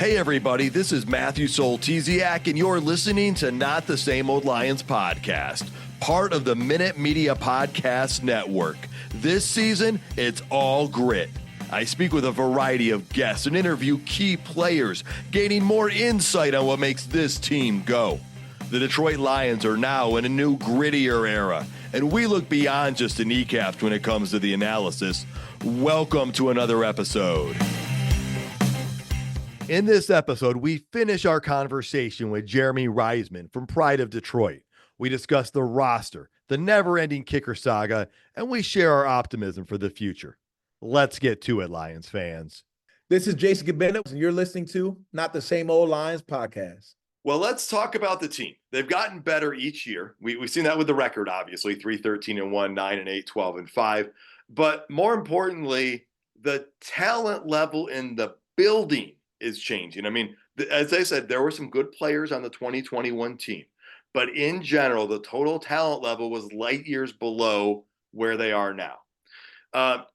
Hey everybody, this is Matthew Soltiziak, and you're listening to Not the Same Old Lions podcast, part of the Minute Media Podcast Network. This season, it's all grit. I speak with a variety of guests and interview key players, gaining more insight on what makes this team go. The Detroit Lions are now in a new, grittier era, and we look beyond just the kneecaps when it comes to the analysis. Welcome to another episode. In this episode, we finish our conversation with Jeremy Reisman from Pride of Detroit. We discuss the roster, the never-ending kicker saga, and we share our optimism for the future. Let's get to it, Lions fans. This is Jason Gabenda, and you're listening to Not the Same Old Lions podcast. Well, let's talk about the team. They've gotten better each year. We've seen that with the record, obviously, 3-13-1, 9-8, 12-5. But more importantly, the talent level in the building is changing. I mean, as I said, there were some good players on the 2021 team, but in general, the total talent level was light years below where they are now.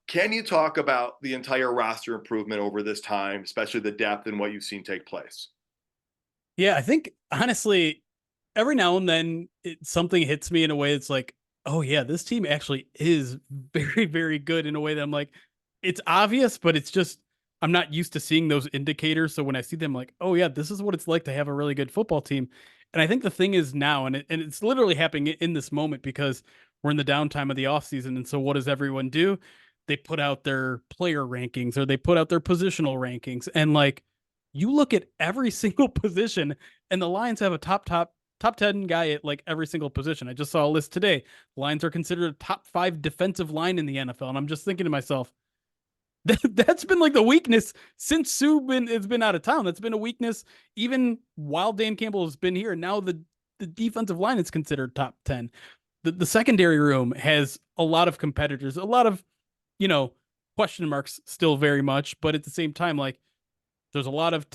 Can you talk about the entire roster improvement over this time, especially the depth and what you've seen take place? Yeah, I think, honestly, every now and then something hits me in a way that's like, oh, yeah, this team actually is very, very good in a way that I'm like, it's obvious, but it's just, I'm not used to seeing those indicators. So when I see them, like, oh, yeah, this is what it's like to have a really good football team. And I think the thing is now, and it's literally happening in this moment because we're in the downtime of the offseason. And so what does everyone do? They put out their player rankings or they put out their positional rankings. And like, you look at every single position and the Lions have a top 10 guy at like every single position. I just saw a list today. Lions are considered a top 5 defensive line in the NFL. And I'm just thinking to myself, that's been like the weakness since Sue has been out of town. That's been a weakness even while Dan Campbell has been here. Now the defensive line is considered top 10. The secondary room has a lot of competitors, a lot of, question marks still very much. But at the same time, like there's a lot of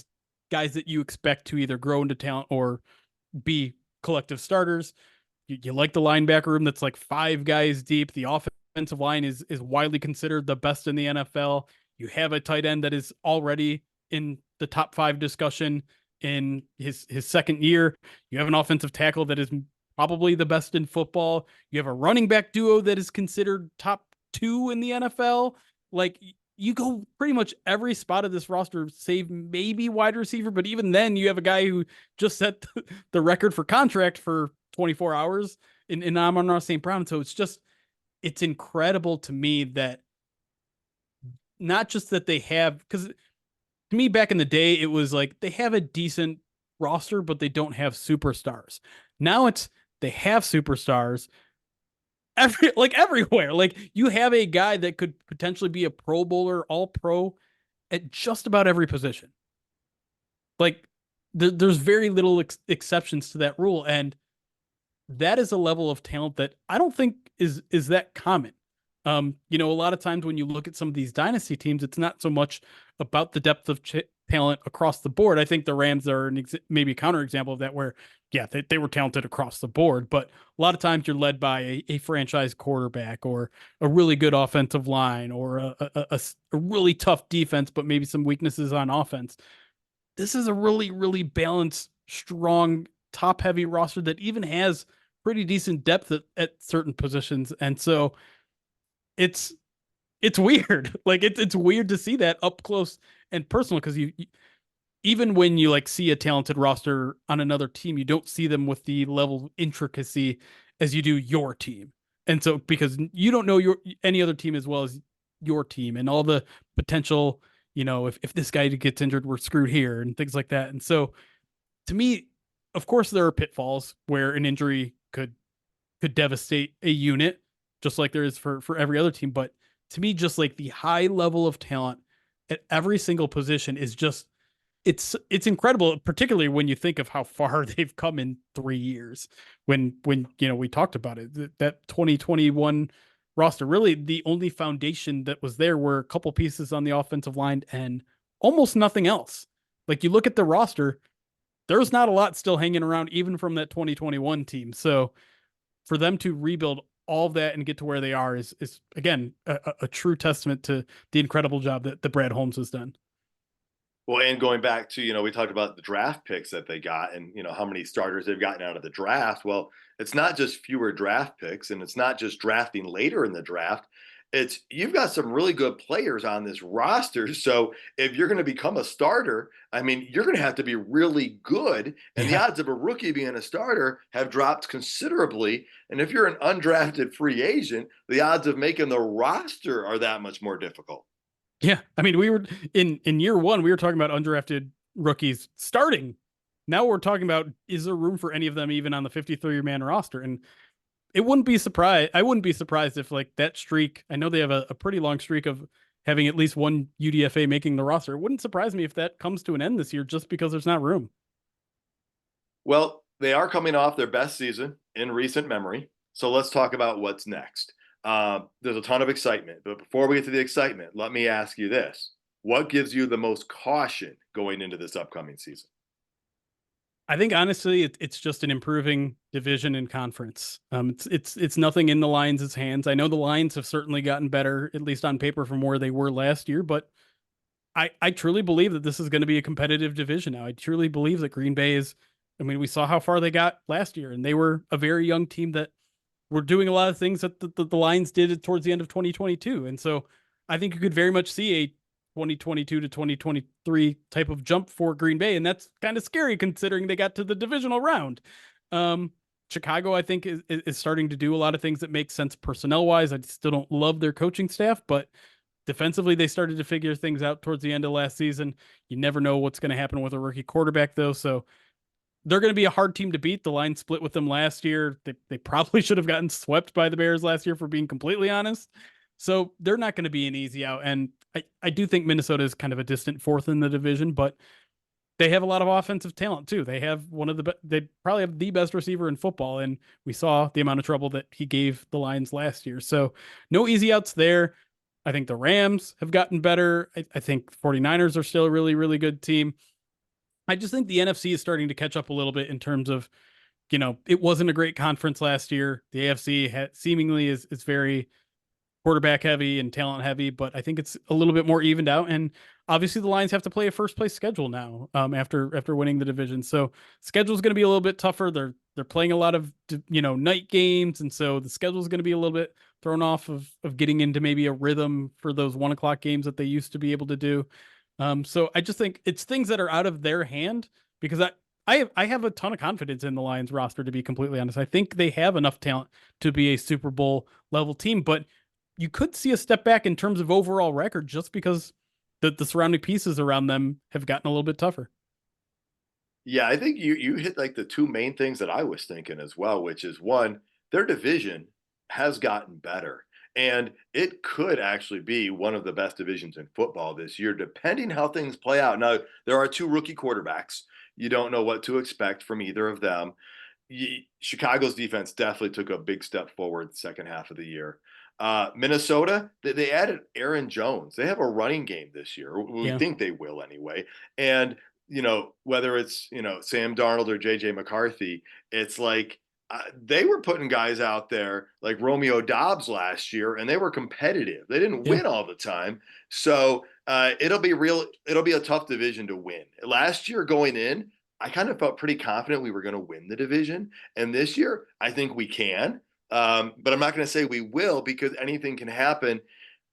guys that you expect to either grow into talent or be collective starters. You like the linebacker room that's like 5 guys deep. The offensive line is widely considered the best in the NFL. You have a tight end that is already in the top 5 discussion in his second year. You have an offensive tackle that is probably the best in football. You have a running back duo that is considered top 2 in the NFL. Like you go pretty much every spot of this roster, save maybe wide receiver. But even then you have a guy who just set the record for contract for 24 hours in Amon-Ra St. Brown. So it's incredible to me that not just that they have, because to me back in the day, it was like they have a decent roster, but they don't have superstars. Now it's they have superstars everywhere. Like you have a guy that could potentially be a Pro Bowler, all pro at just about every position. Like there's very little exceptions to that rule. And that is a level of talent that I don't think is that common. A lot of times when you look at some of these dynasty teams, it's not so much about the depth of talent across the board. I think the Rams are maybe a counterexample of that where, yeah, they were talented across the board, but a lot of times you're led by a franchise quarterback or a really good offensive line or a really tough defense, but maybe some weaknesses on offense. This is a really, really balanced, strong, top-heavy roster that even has pretty decent depth at certain positions. And so it's weird. Like it's weird to see that up close and personal because you even when you like see a talented roster on another team, you don't see them with the level of intricacy as you do your team. And so because you don't know any other team as well as your team and all the potential, if this guy gets injured, we're screwed here and things like that. And so to me, of course, there are pitfalls where an injury could devastate a unit, just like there is for every other team. But to me, just like the high level of talent at every single position is just it's incredible, particularly when you think of how far they've come in 3 years. When we talked about it, that 2021 roster, really the only foundation that was there were a couple pieces on the offensive line and almost nothing else. Like you look at the roster, there's not a lot still hanging around, even from that 2021 team. So for them to rebuild all of that and get to where they are is again, a true testament to the incredible job that Brad Holmes has done. Well, and going back to, we talked about the draft picks that they got and, how many starters they've gotten out of the draft. Well, it's not just fewer draft picks and it's not just drafting later in the draft. It's you've got some really good players on this roster. So if you're going to become a starter, I mean, you're going to have to be really good. And the Yeah. odds of a rookie being a starter have dropped considerably. And if you're an undrafted free agent, the odds of making the roster are that much more difficult. Yeah. I mean, we were in year one, we were talking about undrafted rookies starting. Now we're talking about, is there room for any of them even on the 53-man roster? And it wouldn't be surprised. I wouldn't be surprised if like that streak, I know they have a pretty long streak of having at least one UDFA making the roster. It wouldn't surprise me if that comes to an end this year just because there's not room. Well, they are coming off their best season in recent memory. So let's talk about what's next. There's a ton of excitement. But before we get to the excitement, let me ask you this. What gives you the most caution going into this upcoming season? I think honestly, it's just an improving division and conference. It's nothing in the Lions' hands. I know the Lions have certainly gotten better, at least on paper, from where they were last year. But I truly believe that this is going to be a competitive division now. I truly believe that Green Bay is. I mean, we saw how far they got last year, and they were a very young team that were doing a lot of things that the Lions did towards the end of 2022. And so I think you could very much see a 2022 to 2023 type of jump for Green Bay. And that's kind of scary considering they got to the divisional round. Chicago, I think, is starting to do a lot of things that make sense personnel wise. I still don't love their coaching staff, but defensively, they started to figure things out towards the end of last season. You never know what's going to happen with a rookie quarterback, though. So they're going to be a hard team to beat. The line split with them last year. They probably should have gotten swept by the Bears last year, for being completely honest. So they're not going to be an easy out. And I do think Minnesota is kind of a distant fourth in the division, but they have a lot of offensive talent too. They have they probably have the best receiver in football. And we saw the amount of trouble that he gave the Lions last year. So no easy outs there. I think the Rams have gotten better. I think 49ers are still a really, really good team. I just think the NFC is starting to catch up a little bit in terms of, it wasn't a great conference last year. The AFC seemingly is very quarterback heavy and talent heavy, but I think it's a little bit more evened out. And obviously the Lions have to play a first place schedule now, after winning the division. So schedule is going to be a little bit tougher. They're playing a lot of, night games. And so the schedule is going to be a little bit thrown off of getting into maybe a rhythm for those 1 o'clock games that they used to be able to do. So I just think it's things that are out of their hand, because I have a ton of confidence in the Lions roster, to be completely honest. I think they have enough talent to be a Super Bowl level team, but you could see a step back in terms of overall record just because the surrounding pieces around them have gotten a little bit tougher. Yeah, I think you hit like the two main things that I was thinking as well, which is one, their division has gotten better. And it could actually be one of the best divisions in football this year, depending how things play out. Now, there are two rookie quarterbacks. You don't know what to expect from either of them. Chicago's defense definitely took a big step forward the second half of the year. Minnesota, they added Aaron Jones. They have a running game this year. We think they will anyway. And, whether it's, Sam Darnold or JJ McCarthy, it's like they were putting guys out there like Romeo Dobbs last year, and they were competitive. They didn't win all the time. So it'll be a tough division to win. Last year going in, I kind of felt pretty confident we were going to win the division. And this year, I think we can. But I'm not going to say we will, because anything can happen.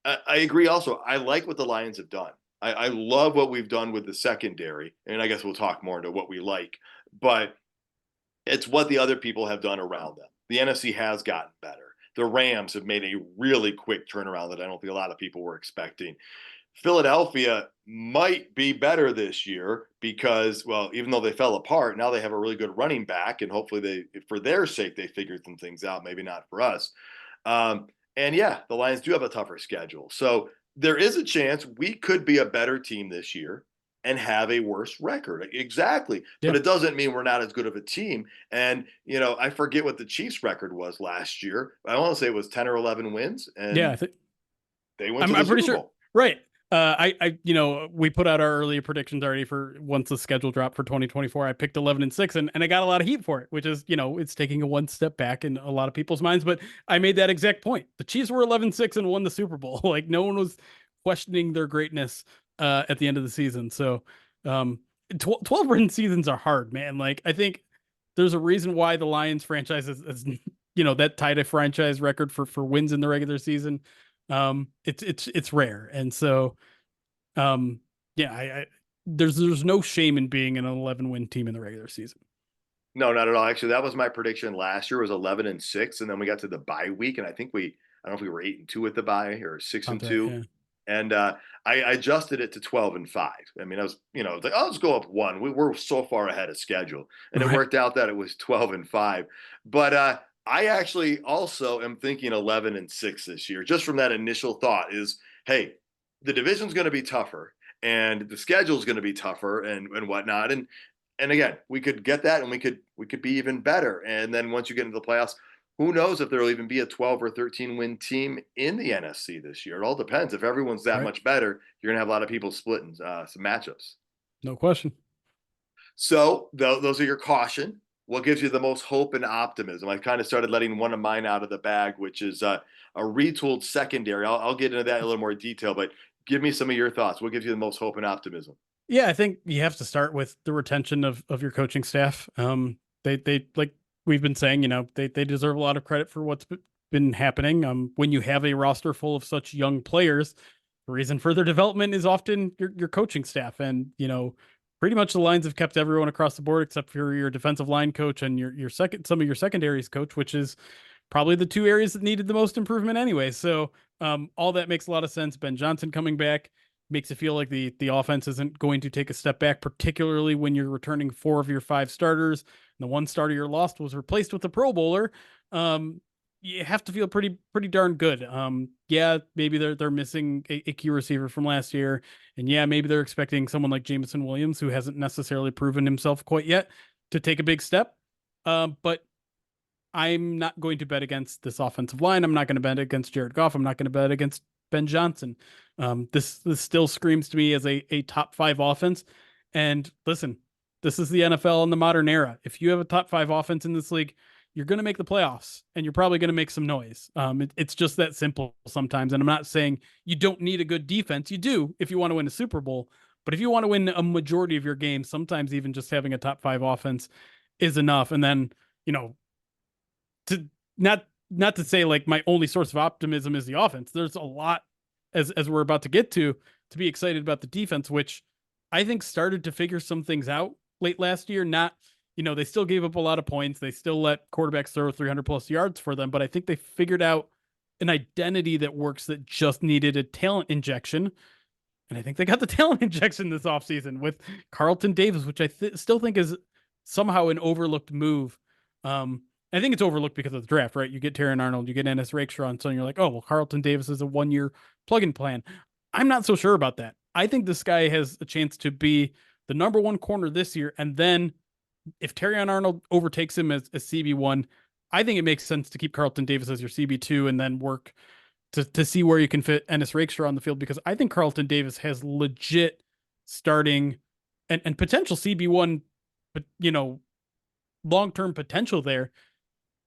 I agree also. I like what the Lions have done. I love what we've done with the secondary. And I guess we'll talk more into what we like. But it's what the other people have done around them. The NFC has gotten better. The Rams have made a really quick turnaround that I don't think a lot of people were expecting. Philadelphia might be better this year because, well, even though they fell apart, now they have a really good running back, and hopefully for their sake, they figured some things out, maybe not for us. And yeah, the Lions do have a tougher schedule. So there is a chance we could be a better team this year and have a worse record. Exactly. Yeah. But it doesn't mean we're not as good of a team. And, I forget what the Chiefs record was last year. I want to say it was 10 or 11 wins. And yeah, I think they went to the pretty Super sure. Bowl. Right. We put out our earlier predictions already for once the schedule dropped for 2024. I picked 11-6 and I got a lot of heat for it, which is, it's taking a one step back in a lot of people's minds. But I made that exact point. The Chiefs were 11-6 and won the Super Bowl. Like, no one was questioning their greatness at the end of the season. So Um, 12 win seasons are hard, man. Like, I think there's a reason why the Lions franchise is that tied a franchise record for wins in the regular season. It's rare. And so, um, yeah, there's no shame in being an 11 win team in the regular season. No, not at all. Actually, that was my prediction last year was 11-6. And then we got to the bye week. And I think I don't know if we were 8-2 at the bye or six and Sounds right. two. Yeah. And I adjusted it to 12-5. I mean, I was, like, oh, let's go up one. We're so far ahead of schedule. And it Right. worked out that it was 12-5. But I actually also am thinking 11-6 this year, just from that initial thought is, hey, the division's going to be tougher and the schedule's going to be tougher and whatnot. And again, we could get that and we could be even better. And then once you get into the playoffs, who knows if there'll even be a 12 or 13 win team in the NFC this year. It all depends. If everyone's that Right. much better, you're going to have a lot of people splitting some matchups. No question. So those are your caution. What gives you the most hope and optimism? I kind of started letting one of mine out of the bag, which is a retooled secondary. I'll get into that in a little more detail, but give me some of your thoughts. What gives you the most hope and optimism? Yeah, I think you have to start with the retention of your coaching staff. They like we've been saying, they deserve a lot of credit for what's been happening. When you have a roster full of such young players, the reason for their development is often your coaching staff, and pretty much the Lions have kept everyone across the board except for your defensive line coach and some of your secondaries coach, which is probably the two areas that needed the most improvement anyway. So all that makes a lot of sense. Ben Johnson coming back makes it feel like the offense isn't going to take a step back, particularly when you're returning 4 of your 5 starters. And the one starter you lost was replaced with a Pro Bowler. You have to feel pretty darn good. Yeah, maybe they're missing a key receiver from last year, and yeah, maybe they're expecting someone like Jameson Williams, who hasn't necessarily proven himself quite yet, to take a big step. But I'm not going to bet against this offensive line. I'm not going to bet against Jared Goff. I'm not going to bet against Ben Johnson. This still screams to me as a top 5 offense. And listen, this is the NFL in the modern era. If you have a top 5 offense in this league, you're going to make the playoffs and you're probably going to make some noise. It's just that simple sometimes. And I'm not saying you don't need a good defense. You do if you want to win a Super Bowl. But if you want to win a majority of your games, sometimes even just having a top 5 offense is enough. And then, to not to say like my only source of optimism is the offense. There's a lot as we're about to get to be excited about the defense, which I think started to figure some things out late last year. Not, they still gave up a lot of points. They still let quarterbacks throw 300 plus yards for them, but I think they figured out an identity that works that just needed a talent injection. And I think they got the talent injection this offseason with Carlton Davis, which I still think is somehow an overlooked move. I think it's overlooked because of the draft, right? You get Terran Arnold, you get Ennis Rakestraw, and so you're like, oh, well, Carlton Davis is a 1-year plug-in plan. I'm not so sure about that. I think this guy has a chance to be the number 1 corner this year. And then if Terrion Arnold overtakes him as CB1, I think it makes sense to keep Carlton Davis as your CB2 and then work to see where you can fit Ennis Rakestraw on the field, because I think Carlton Davis has legit starting and potential CB1, long-term potential there,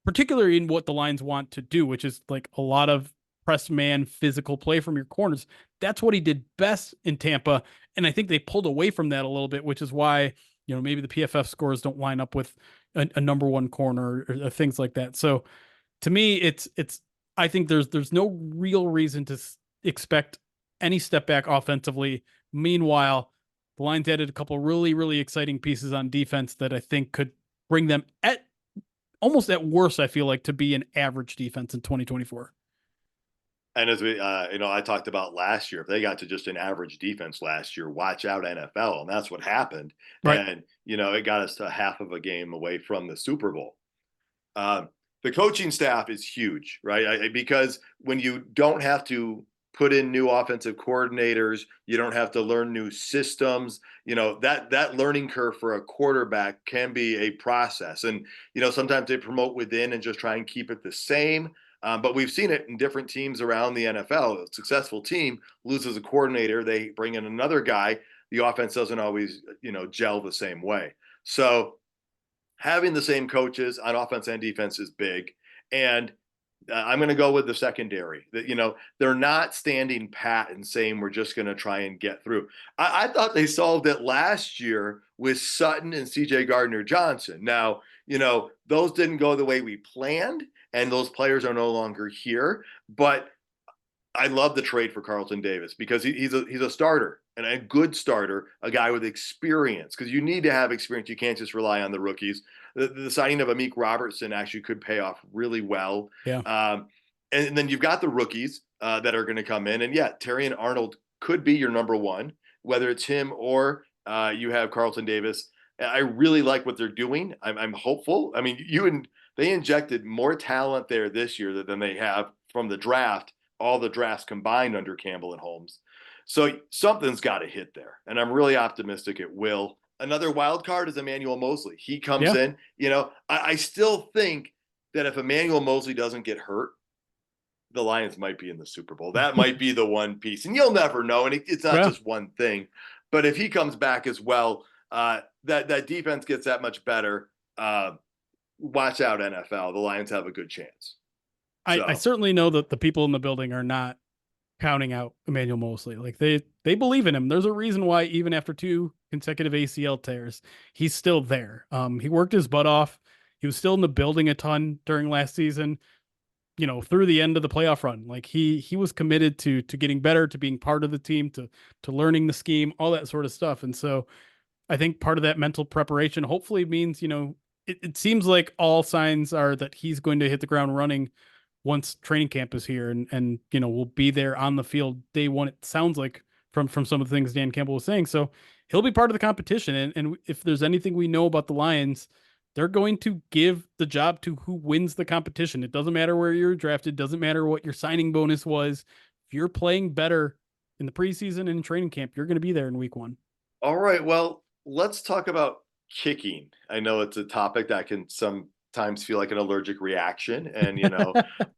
particularly in what the Lions want to do, which is like a lot of press man physical play from your corners. That's what he did best in Tampa. And I think they pulled away from that a little bit, which is why, maybe the PFF scores don't line up with a number 1 corner or things like that. So to me, I think there's no real reason to expect any step back offensively. Meanwhile, the Lions added a couple really, really exciting pieces on defense that I think could bring them almost at worst, I feel like, to be an average defense in 2024. And as we, I talked about last year, if they got to just an average defense last year, watch out NFL. And that's what happened. Right. And, it got us to half of a game away from the Super Bowl. The coaching staff is huge, right? Because when you don't have to put in new offensive coordinators, you don't have to learn new systems, that learning curve for a quarterback can be a process. And, sometimes they promote within and just try and keep it the same. But we've seen it in different teams around the NFL. A successful team loses a coordinator, they bring in another guy. The offense doesn't always, gel the same way. So having the same coaches on offense and defense is big. And I'm going to go with the secondary. That, they're not standing pat and saying we're just going to try and get through. I thought they solved it last year with Sutton and CJ Gardner-Johnson. Now, those didn't go the way we planned, and those players are no longer here. But I love the trade for Carlton Davis because he's a starter and a good starter, a guy with experience, because you need to have experience. You can't just rely on the rookies. The signing of Amik Robertson actually could pay off really well. Yeah. And then you've got the rookies that are going to come in. And yeah, Terrion Arnold could be your number one, whether it's him or you have Carlton Davis. I really like what they're doing. I'm hopeful. I mean, they injected more talent there this year than they have from the draft, all the drafts combined under Campbell and Holmes. So something's got to hit there, and I'm really optimistic it will. Another wild card is Emmanuel Mosley. He comes in. I still think that if Emmanuel Mosley doesn't get hurt, the Lions might be in the Super Bowl. That might be the one piece, and you'll never know. And it's not just one thing, but if he comes back as well, that defense gets that much better. Watch out, NFL. The Lions have a good chance. I certainly know that the people in the building are not counting out Emmanuel Mosley. Like they believe in him. There's a reason why even after 2 consecutive ACL tears, he's still there. He worked his butt off. He was still in the building a ton during last season, through the end of the playoff run. Like he was committed to getting better, to being part of the team, to learning the scheme, all that sort of stuff. And so I think part of that mental preparation hopefully means, it seems like all signs are that he's going to hit the ground running once training camp is here, and we'll be there on the field day one. It sounds like from some of the things Dan Campbell was saying. So he'll be part of the competition. And if there's anything we know about the Lions, they're going to give the job to who wins the competition. It doesn't matter where you're drafted. Doesn't matter what your signing bonus was. If you're playing better in the preseason and training camp, you're going to be there in week 1. All right. Well, let's talk about kicking. I know it's a topic that can sometimes feel like an allergic reaction, and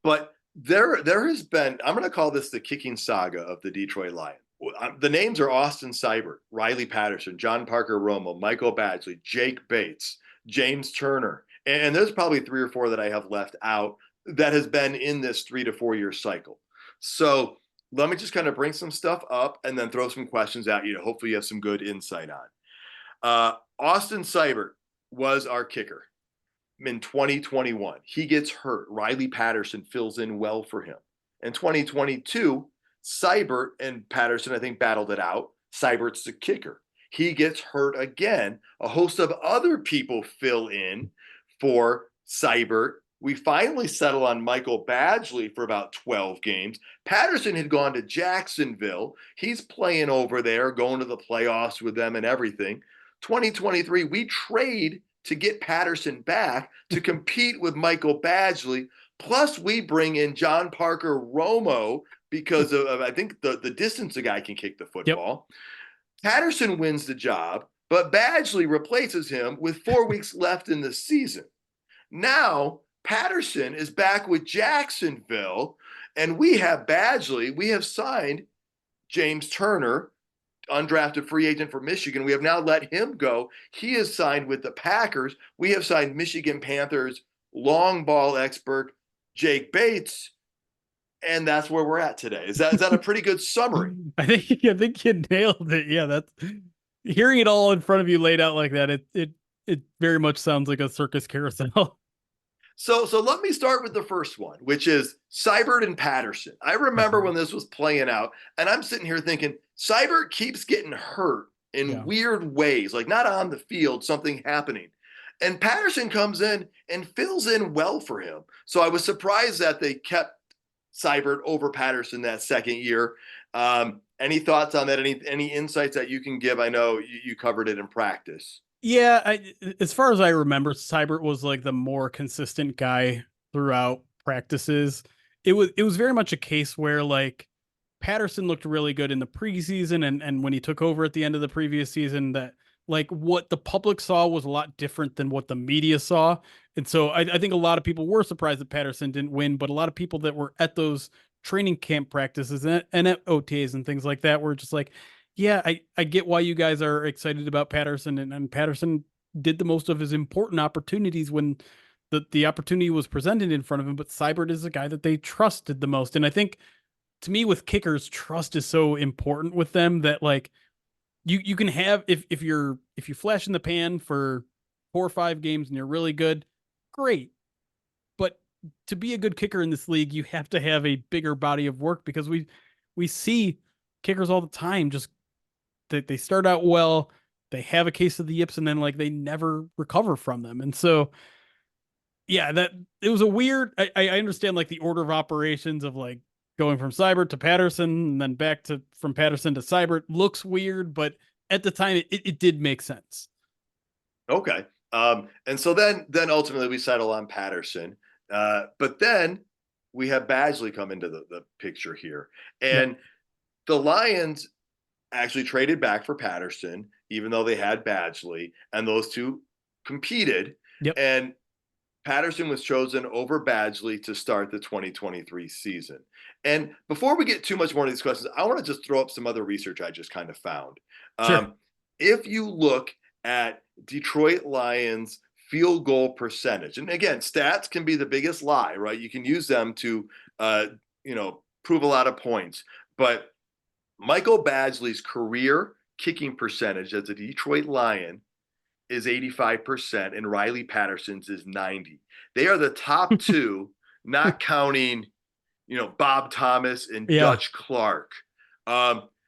but there has been, I'm going to call this the kicking saga of the Detroit Lions. The names are Austin Seibert, Riley Patterson, John Parker Romo, Michael Badgley, Jake Bates, James Turner, and there's probably 3 or 4 that I have left out that has been in this 3 to 4 year cycle. So let me just kind of bring some stuff up and then throw some questions at you. Hopefully you have some good insight on. Austin Seibert was our kicker in 2021. He gets hurt. Riley Patterson fills in well for him. In 2022, Seibert and Patterson, I think, battled it out. Seibert's the kicker. He gets hurt again. A host of other people fill in for Seibert. We finally settle on Michael Badgley for about 12 games. Patterson had gone to Jacksonville. He's playing over there, going to the playoffs with them and everything. 2023, we trade to get Patterson back to compete with Michael Badgley. Plus, we bring in John Parker Romo because of I think, the distance the guy can kick the football. Yep. Patterson wins the job, but Badgley replaces him with 4 weeks left in the season. Now, Patterson is back with Jacksonville, and we have Badgley. We have signed James Turner, undrafted free agent for Michigan. We have now let him go. He is signed with the Packers. We have signed Michigan Panthers long ball expert Jake Bates, and that's where we're at today. Is that a pretty good summary? I think you nailed it. Yeah, that's hearing it all in front of you laid out like that. It very much sounds like a circus carousel. So let me start with the first one, which is Seibert and Patterson. I remember when this was playing out, and I'm sitting here thinking, Seibert keeps getting hurt in weird ways, like not on the field, something happening. And Patterson comes in and fills in well for him. So I was surprised that they kept Seibert over Patterson that second year. Any thoughts on that? Any insights that you can give? I know you covered it in practice. Yeah, as far as I remember, Seibert was like the more consistent guy throughout practices. It was very much a case where like Patterson looked really good in the preseason, and when he took over at the end of the previous season, that like what the public saw was a lot different than what the media saw. And so I think a lot of people were surprised that Patterson didn't win, but a lot of people that were at those training camp practices and at OTAs and things like that were just like, yeah, I get why you guys are excited about Patterson, and Patterson did the most of his important opportunities when the opportunity was presented in front of him, but Seibert is the guy that they trusted the most. And I think to me with kickers, trust is so important with them that like you can have if you flash in the pan for 4 or 5 games and you're really good, great. But to be a good kicker in this league, you have to have a bigger body of work because we see kickers all the time just that they start out well, they have a case of the yips, and then like they never recover from them. And so yeah, that it was a weird. I understand like the order of operations of like going from Seibert to Patterson and then back to from Patterson to Seibert looks weird, but at the time it did make sense. Okay. And so then ultimately we settle on Patterson. But then we have Badgley come into the picture here. And Yep. the Lions actually traded back for Patterson, even though they had Badgley, and those two competed. Yep. And Patterson was chosen over Badgley to start the 2023 season. And before we get too much more into these questions, I want to just throw up some other research I just kind of found. Sure. If you look at Detroit Lions field goal percentage, and again, stats can be the biggest lie, right? You can use them to, prove a lot of points. But Michael Badgley's career kicking percentage as a Detroit Lion is 85% and Riley Patterson's is 90. They are the top two, not counting, Bob Thomas and Yeah. Dutch Clark.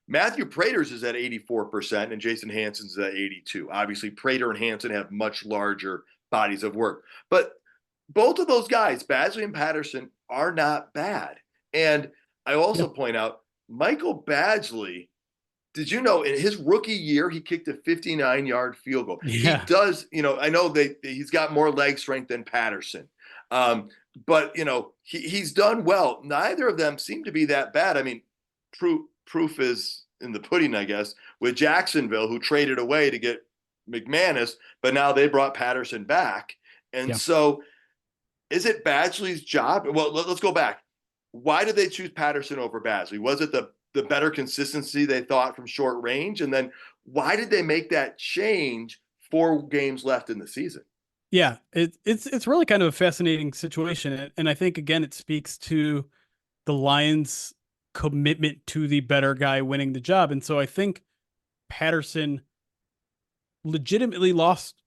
Matthew Prater's is at 84% and Jason Hansen's is at 82. Obviously, Prater and Hansen have much larger bodies of work. But both of those guys, Badgley and Patterson, are not bad. And I also point out Michael Badgley, did you know in his rookie year, he kicked a 59-yard field goal? Yeah. He does, I know he's got more leg strength than Patterson. But, he's done well. Neither of them seem to be that bad. I mean, proof is in the pudding, I guess, with Jacksonville, who traded away to get McManus, but now they brought Patterson back. And so is it Badgley's job? Well, let's go back. Why did they choose Patterson over Badgley? Was it the better consistency they thought from short range? And then why did they make that change 4 games left in the season? Yeah, it's really kind of a fascinating situation. And I think, again, it speaks to the Lions' commitment to the better guy winning the job. And so I think Patterson legitimately lost.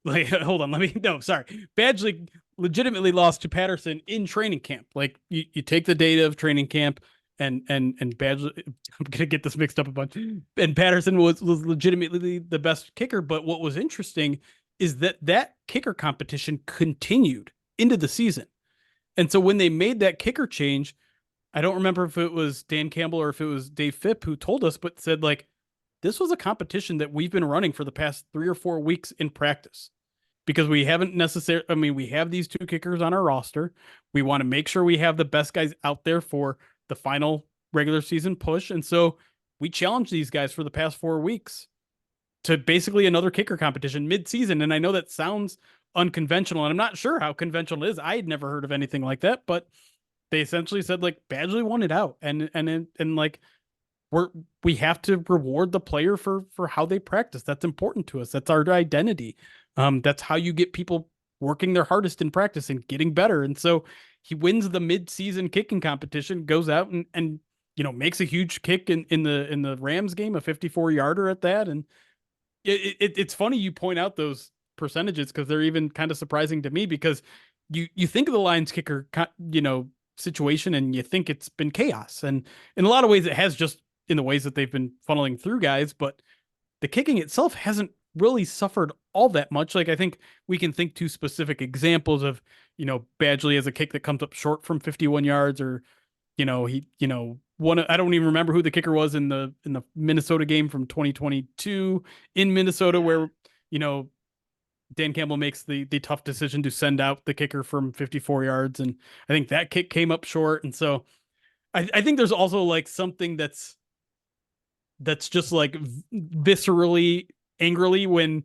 Like, hold on, Badgley legitimately lost to Patterson in training camp. Like you take the data of training camp and Badgley, I'm gonna get this mixed up a bunch. And Patterson was legitimately the best kicker. But what was interesting is that kicker competition continued into the season. And so when they made that kicker change, I don't remember if it was Dan Campbell or if it was Dave Phipp who told us, but said like, this was a competition that we've been running for the past 3 or 4 weeks in practice because we haven't necessarily, I mean, we have these 2 kickers on our roster. We want to make sure we have the best guys out there for the final regular season push. And so we challenged these guys for the past 4 weeks to basically another kicker competition mid-season. And I know that sounds unconventional, and I'm not sure how conventional it is. I had never heard of anything like that, but they essentially said like Badgley won it out. And like, we have to reward the player for how they practice. That's important to us. That's our identity. That's how you get people working their hardest in practice and getting better. And so he wins the mid-season kicking competition, goes out and makes a huge kick in the Rams game, a 54-yarder at that. And it's funny you point out those percentages because they're even kind of surprising to me because you think of the Lions kicker, situation and you think it's been chaos. And in a lot of ways it has, just in the ways that they've been funneling through guys, but the kicking itself hasn't really suffered all that much. Like I think we can think to specific examples of, Badgley has a kick that comes up short from 51 yards or, I don't even remember who the kicker was in the Minnesota game from 2022 in Minnesota where, Dan Campbell makes the tough decision to send out the kicker from 54 yards. And I think that kick came up short. And so I think there's also like something that's just like viscerally angrily when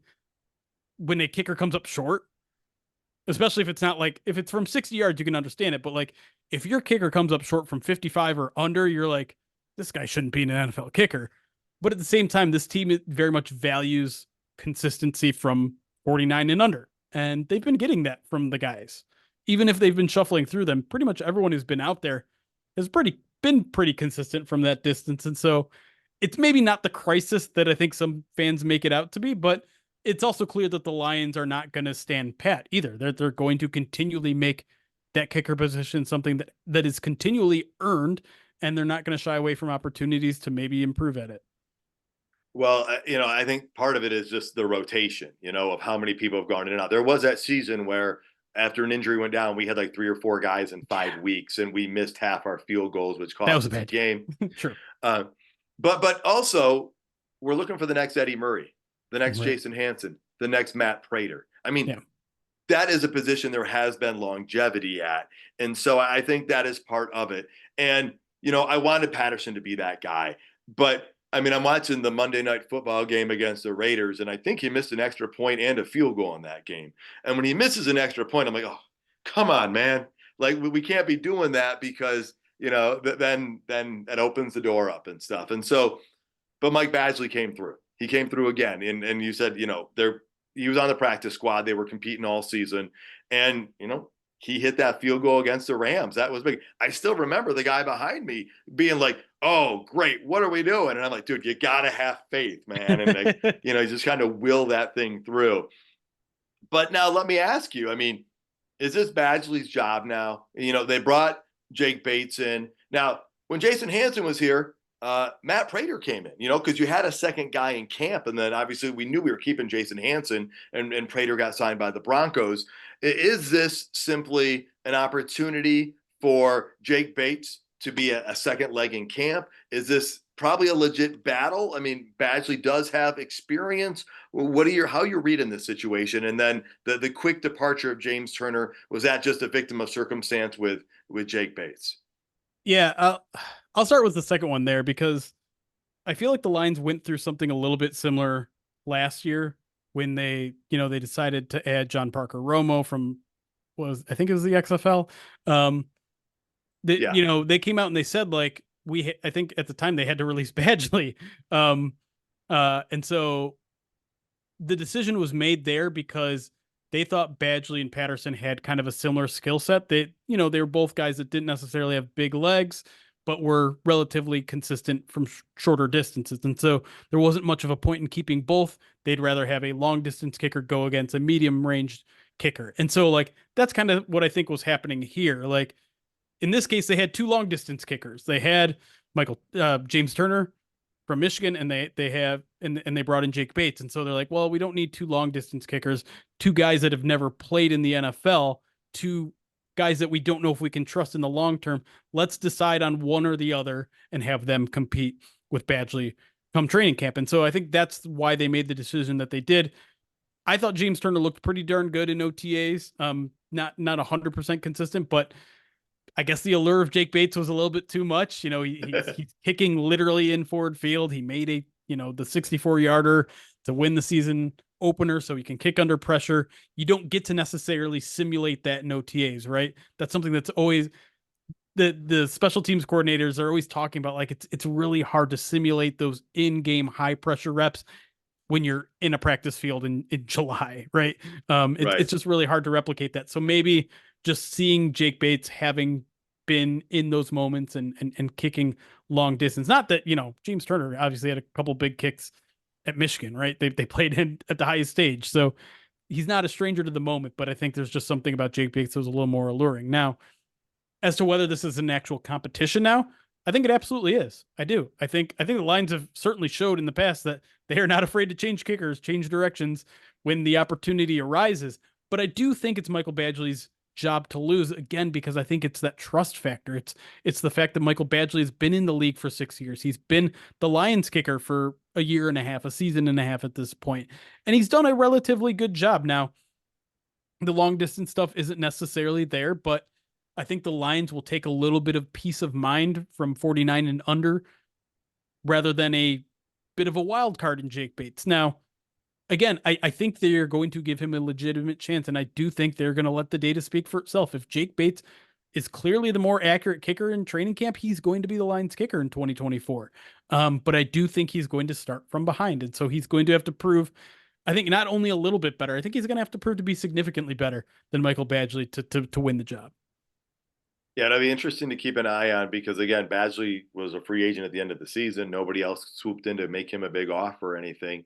a kicker comes up short, especially if it's not like, if it's from 60 yards, you can understand it. But like, if your kicker comes up short from 55 or under, you're like, this guy shouldn't be an NFL kicker. But at the same time, this team very much values consistency from 49 and under. and they've been getting that from the guys. Even if they've been shuffling through them, pretty much everyone who's been out there has been pretty consistent from that distance. And so it's maybe not the crisis that I think some fans make it out to be, but it's also clear that the Lions are not going to stand pat either. They're going to continually make that kicker position something that is continually earned, and they're not going to shy away from opportunities to maybe improve at it. Well, I think part of it is just the rotation, of how many people have gone in and out. There was that season where after an injury went down, we had like 3 or 4 guys in 5 weeks, and we missed half our field goals, which That was cost a us a bad game. Sure. But also, we're looking for the next Eddie Murray, the next Right. Jason Hanson, the next Matt Prater. I mean, Yeah. that is a position there has been longevity at. And so I think that is part of it. And, I wanted Patterson to be that guy. But, I mean, I'm watching the Monday Night Football game against the Raiders, and I think he missed an extra point and a field goal in that game. And when he misses an extra point, I'm like, oh, come on, man. Like, we can't be doing that because, then it opens the door up and stuff. And so, but Mike Badgley came through. He came through again. And you said, he was on the practice squad. They were competing all season. And, he hit that field goal against the Rams. That was big. I still remember the guy behind me being like, oh, great. What are we doing? And I'm like, dude, you got to have faith, man. And, just kind of will that thing through. But now let me ask you, I mean, is this Badgley's job now? They brought Jake Bates in. Now, when Jason Hanson was here, Matt Prater came in, because you had a second guy in camp. And then obviously we knew we were keeping Jason Hanson, and Prater got signed by the Broncos. Is this simply an opportunity for Jake Bates to be a second leg in camp? Is this probably a legit battle? I mean, Badgley does have experience. How are you reading this situation? And then the quick departure of James Turner, was that just a victim of circumstance with Jake Bates? Yeah, I'll start with the second one there, because I feel like the Lions went through something a little bit similar last year when they decided to add John Parker Romo from, I think it was the XFL. They came out and they said, like, I think at the time they had to release Badgley. And so the decision was made there because they thought Badgley and Patterson had kind of a similar skill set. They were both guys that didn't necessarily have big legs, but were relatively consistent from shorter distances. And so there wasn't much of a point in keeping both. They'd rather have a long distance kicker go against a medium range kicker. And so, like, that's kind of what I think was happening here. Like, in this case, they had 2 long distance kickers. They had James Turner from Michigan, and they brought in Jake Bates. And so they're like, well, we don't need 2 long distance kickers, 2 guys that have never played in the NFL, 2 guys that we don't know if we can trust in the long term. Let's decide on one or the other and have them compete with Badgley come training camp. And so I think that's why they made the decision that they did. I thought James Turner looked pretty darn good in OTAs. Not 100% consistent, but I guess the allure of Jake Bates was a little bit too much. He's kicking literally in forward field. He made the 64-yarder to win the season opener, so he can kick under pressure. You don't get to necessarily simulate that in OTAs, right? That's something that's always the special teams coordinators are always talking about. Like, it's really hard to simulate those in-game high pressure reps when you're in a practice field in July, right? It's just really hard to replicate that. So maybe just seeing Jake Bates having been in those moments and kicking long distance, not that, James Turner obviously had a couple big kicks at Michigan, right? They played in at the highest stage. So he's not a stranger to the moment, but I think there's just something about Jake Bates that was a little more alluring. Now, as to whether this is an actual competition now, I think it absolutely is. I do. I think the Lions have certainly showed in the past that they are not afraid to change kickers, change directions when the opportunity arises. But I do think it's Michael Badgley's job to lose, again, because I think it's that trust factor. It's the fact that Michael Badgley has been in the league for 6 years. He's been the Lions kicker for a year and a half, a season and a half at this point, and he's done a relatively good job. Now, the long distance stuff isn't necessarily there, but I think the Lions will take a little bit of peace of mind from 49 and under rather than a bit of a wild card in Jake Bates. Now, again, I think they're going to give him a legitimate chance, and I do think they're going to let the data speak for itself. If Jake Bates is clearly the more accurate kicker in training camp, he's going to be the Lions kicker in 2024. But I do think he's going to start from behind, and so he's going to have to prove I think not only a little bit better, I think he's going to have to prove to be significantly better than Michael Badgley to win the job. Yeah, it'll be interesting to keep an eye on because again, Badgley was a free agent at the end of the season. Nobody else swooped in to make him a big offer or anything.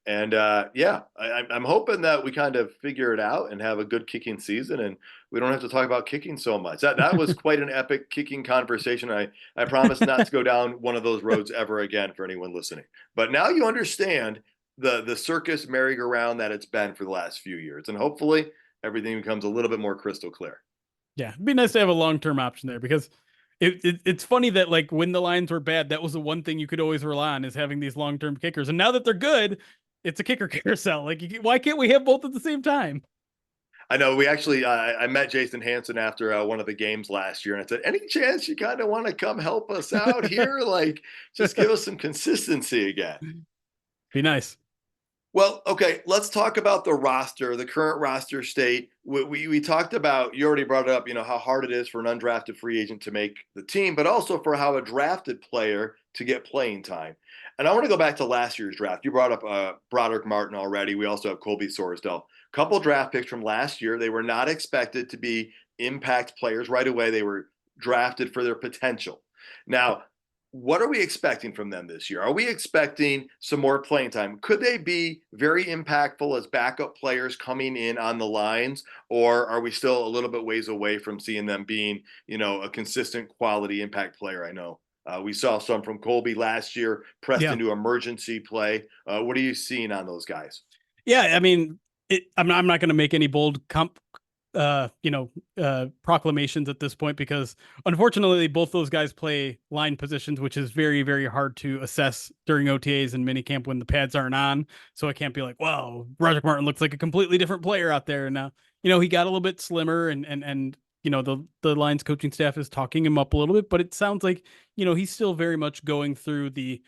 And yeah, I'm hoping that we kind of figure it out and have a good kicking season, and we don't have to talk about kicking so much. That was quite an epic kicking conversation. I promise not to go down one of those roads ever again for anyone listening. But now you understand the circus merry-go-round that it's been for the last few years, and hopefully everything becomes a little bit more crystal clear. Yeah, it'd be nice to have a long-term option there because it's funny that like when the Lions were bad, that was the one thing you could always rely on is having these long-term kickers. And now that they're good, it's a kicker carousel. Like, why can't we have both at the same time? I know we actually I met Jason Hanson after one of the games last year, and I said, "Any chance you kind of want to come help us out here? Like, just give us some consistency again." Be nice. Well, okay, let's talk about the roster, the current roster state. We talked about, you already brought it up, how hard it is for an undrafted free agent to make the team, but also for how a drafted player to get playing time. And I want to go back to last year's draft. You brought up Broderick Martin already. We also have Colby Sorsdale. Couple draft picks from last year. They were not expected to be impact players right away. They were drafted for their potential. Now, what are we expecting from them this year? Are we expecting some more playing time? Could they be very impactful as backup players coming in on the lines, or are we still a little bit ways away from seeing them being, a consistent quality impact player? I know we saw some from Colby last year pressed into emergency play. What are you seeing on those guys? Yeah, I mean, I'm not going to make any bold proclamations at this point because unfortunately both those guys play line positions, which is very, very hard to assess during OTAs and minicamp when the pads aren't on. So I can't be like, wow, Broderick Martin looks like a completely different player out there. And now, he got a little bit slimmer and the Lions coaching staff is talking him up a little bit, but it sounds like, he's still very much going through the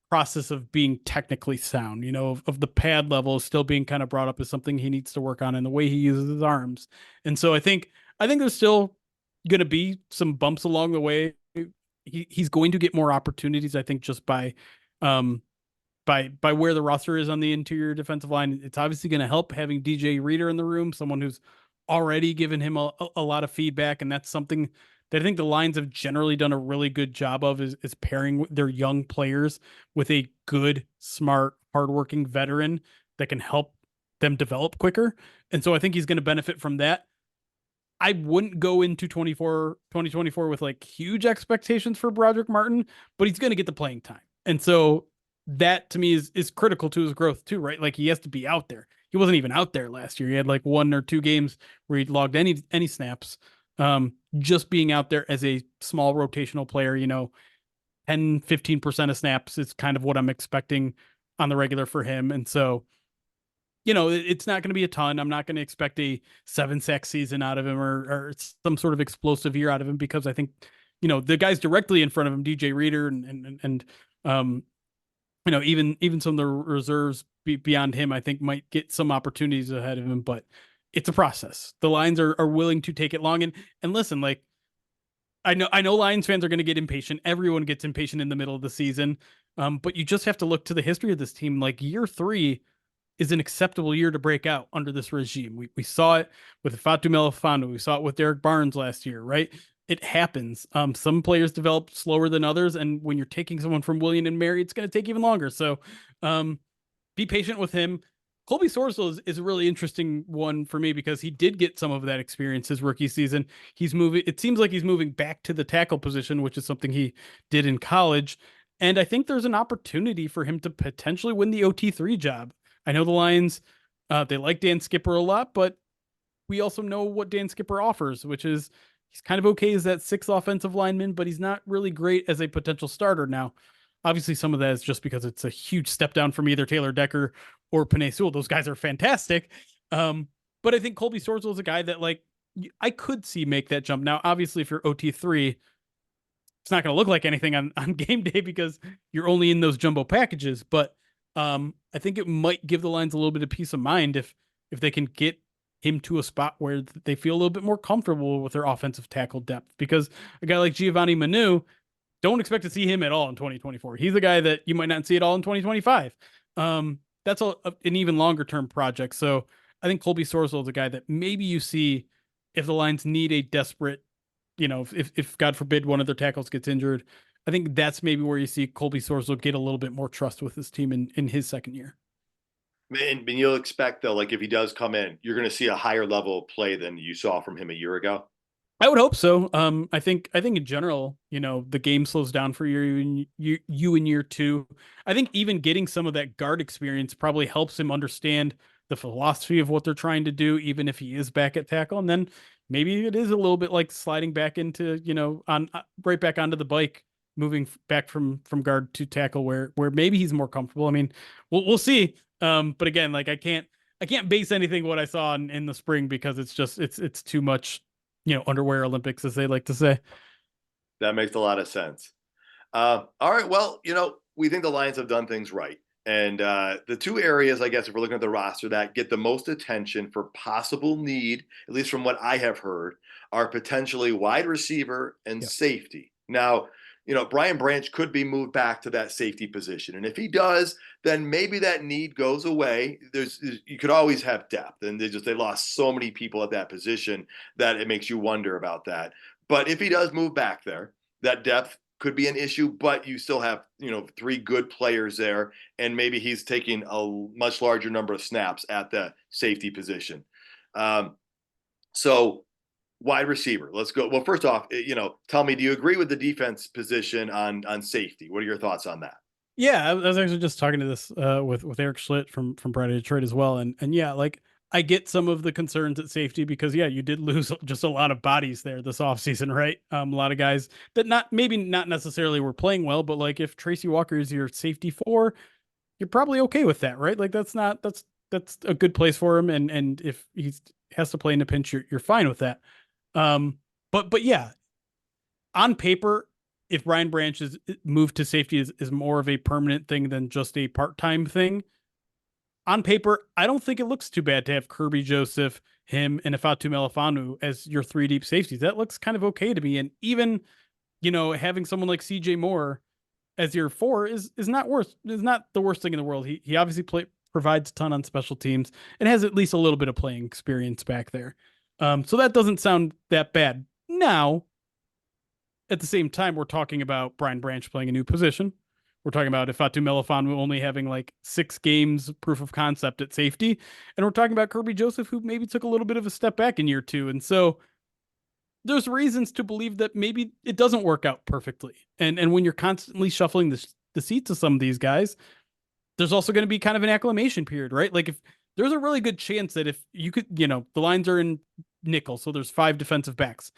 process of being technically sound, of the pad level still being kind of brought up as something he needs to work on in the way he uses his arms. And so I think there's still going to be some bumps along the way. He's going to get more opportunities, I think, just by where the roster is on the interior defensive line. It's obviously going to help having DJ Reader in the room, someone who's already given him a lot of feedback. And that's something that I think the Lions have generally done a really good job of is pairing their young players with a good, smart, hardworking veteran that can help them develop quicker. And so I think he's going to benefit from that. I wouldn't go into 2024 with like huge expectations for Broderick Martin, but he's going to get the playing time. And so that to me is critical to his growth too, right? Like he has to be out there. He wasn't even out there last year. He had like 1 or 2 games where he logged any snaps. Just being out there as a small rotational player, 10-15% of snaps is kind of what I'm expecting on the regular for him. And so, it's not going to be a ton. I'm not going to expect a 7-sack season out of him or some sort of explosive year out of him because I think, the guys directly in front of him, DJ Reader and even some of the reserves beyond him, I think might get some opportunities ahead of him, but it's a process. The Lions are willing to take it long. And listen, like, I know Lions fans are going to get impatient. Everyone gets impatient in the middle of the season. But you just have to look to the history of this team. Like year 3 is an acceptable year to break out under this regime. We saw it with Fatu Melifonwu. We saw it with Derek Barnes last year, right? It happens. Some players develop slower than others. And when you're taking someone from William and Mary, it's going to take even longer. So be patient with him. Colby Sorsdale is a really interesting one for me because he did get some of that experience his rookie season. It seems like he's moving back to the tackle position, which is something he did in college. And I think there's an opportunity for him to potentially win the OT3 job. I know the Lions, they like Dan Skipper a lot, but we also know what Dan Skipper offers, which is he's kind of okay as that 6th offensive lineman, but he's not really great as a potential starter. Now, obviously some of that is just because it's a huge step down from either Taylor Decker or Penei Sewell. Those guys are fantastic. But I think Colby Sorsdale is a guy that like I could see make that jump. Now, obviously if you're OT3, it's not going to look like anything on game day because you're only in those jumbo packages. But I think it might give the Lions a little bit of peace of mind if they can get him to a spot where they feel a little bit more comfortable with their offensive tackle depth. Because a guy like Giovanni Manu, don't expect to see him at all in 2024. He's a guy that you might not see at all in 2025. that's an even longer term project. So I think Colby Sorsel is a guy that maybe you see if the Lions need a desperate, if God forbid one of their tackles gets injured. I think that's maybe where you see Colby Sorsel get a little bit more trust with his team in his second year. And you'll expect though, like if he does come in, you're going to see a higher level of play than you saw from him a year ago. I would hope so. I think in general, the game slows down for you in year two. I think even getting some of that guard experience probably helps him understand the philosophy of what they're trying to do, even if he is back at tackle. And then maybe it is a little bit like sliding back into, on right back onto the bike, moving back from guard to tackle, where maybe he's more comfortable. I mean, we'll see. But again, like I can't base anything what I saw in the spring because it's too much, underwear Olympics, as they like to say. That makes a lot of sense. All right. Well, we think the Lions have done things right. And the two areas, I guess, if we're looking at the roster that get the most attention for possible need, at least from what I have heard, are potentially wide receiver and Yep. safety. Now, Brian Branch could be moved back to that safety position. And if he does, then maybe that need goes away. You could always have depth. And they lost so many people at that position that it makes you wonder about that. But if he does move back there, that depth could be an issue, but you still have, three good players there, and maybe he's taking a much larger number of snaps at the safety position. So wide receiver, let's go. Well, first off, tell me, do you agree with the defense position on safety? What are your thoughts on that? Yeah, I was actually just talking to this with Eric Schlitt from Pride of Detroit as well, and yeah, like I get some of the concerns at safety because yeah, you did lose just a lot of bodies there this offseason, right? A lot of guys that not necessarily were playing well, but like if Tracy Walker is your safety four, you're probably okay with that, right? Like that's a good place for him, and if he has to play in a pinch, you're fine with that. But yeah, on paper, if Brian Branch is moved to safety is more of a permanent thing than just a part-time thing. On paper, I don't think it looks too bad to have Kirby Joseph, him, and Ifatu Melifanu as your three deep safeties. That looks kind of okay to me. And even, having someone like CJ Moore as your four is not the worst thing in the world. He obviously provides a ton on special teams and has at least a little bit of playing experience back there. So that doesn't sound that bad. Now, at the same time, we're talking about Brian Branch playing a new position. We're talking about Ifatu Melifanu only having like 6 games proof of concept at safety. And we're talking about Kirby Joseph, who maybe took a little bit of a step back in year 2. And so there's reasons to believe that maybe it doesn't work out perfectly. And when you're constantly shuffling the seats of some of these guys, there's also going to be kind of an acclimation period, right? Like if there's a really good chance that if you could, the lines are in nickel, so there's 5 defensive backs.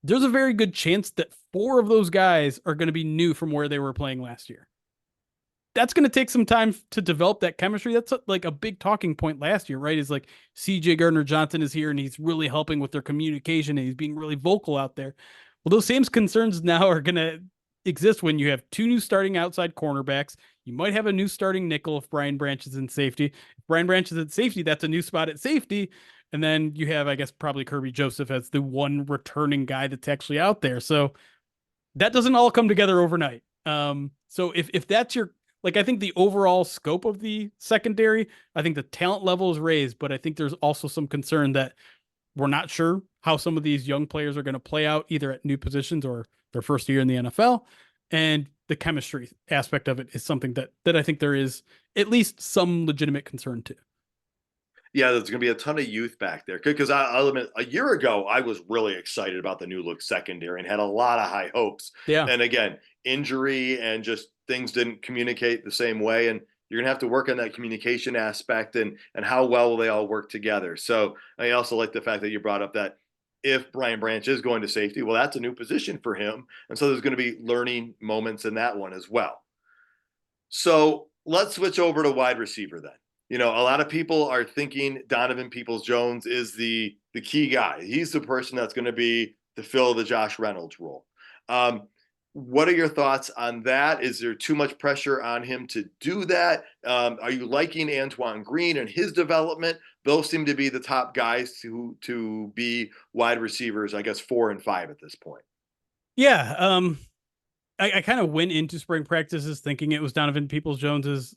There's a very good chance that 4 of those guys are going to be new from where they were playing last year. That's going to take some time to develop that chemistry. That's like a big talking point last year, right? Is like CJ Gardner-Johnson is here and he's really helping with their communication and he's being really vocal out there. Well, those same concerns now are going to exist when you have 2 new starting outside cornerbacks. You might have a new starting nickel if Brian Branch is in safety. If Brian Branch is at safety, that's a new spot at safety. And then you have, I guess, probably Kirby Joseph as the one returning guy that's actually out there. So that doesn't all come together overnight. So if that's your, like, I think the overall scope of the secondary, I think the talent level is raised, but I think there's also some concern that we're not sure how some of these young players are going to play out either at new positions or their first year in the NFL. And the chemistry aspect of it is something that I think there is at least some legitimate concern to. Yeah, there's going to be a ton of youth back there. Because I'll admit, a year ago, I was really excited about the new look secondary and had a lot of high hopes. Yeah. And again, injury and just things didn't communicate the same way. And you're going to have to work on that communication aspect and how well will they all work together. So I also like the fact that you brought up that if Brian Branch is going to safety, well, that's a new position for him. And so there's going to be learning moments in that one as well. So let's switch over to wide receiver then. A lot of people are thinking Donovan Peoples-Jones is the key guy. He's the person that's going to be to fill the Josh Reynolds role. What are your thoughts on that? Is there too much pressure on him to do that? Are you liking Antoine Green and his development? Those seem to be the top guys to be wide receivers, I guess, 4 and 5 at this point. Yeah. I kind of went into spring practices thinking it was Donovan Peoples-Jones's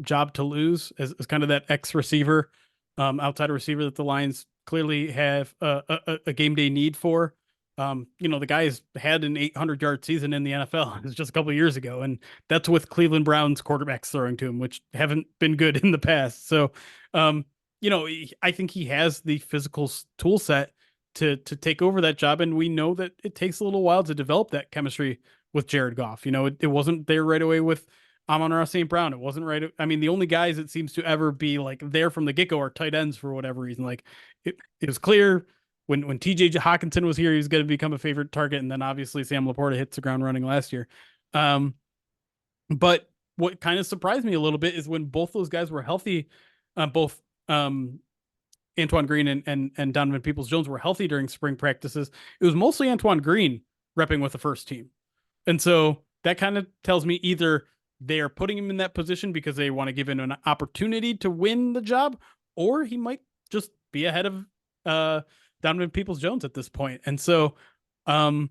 job to lose as kind of that X receiver, outside receiver that the Lions clearly have a game day need for. The guy's had an 800-yard season in the NFL. It's just a couple of years ago, and that's with Cleveland Browns quarterbacks throwing to him, which haven't been good in the past. So, I think he has the physical tool set to take over that job, and we know that it takes a little while to develop that chemistry with Jared Goff. It wasn't there right away with Amon-Ra St. Brown. It wasn't right. I mean, the only guys it seems to ever be like there from the get-go are tight ends for whatever reason. Like it was clear when TJ Hawkinson was here, he was going to become a favorite target. And then obviously Sam Laporta hits the ground running last year. But what kind of surprised me a little bit is when both those guys were healthy, both Antoine Green and Donovan Peoples-Jones were healthy during spring practices. It was mostly Antoine Green repping with the first team. And so that kind of tells me either they are putting him in that position because they want to give him an opportunity to win the job, or he might just be ahead of Donovan Peoples-Jones at this point. And so, I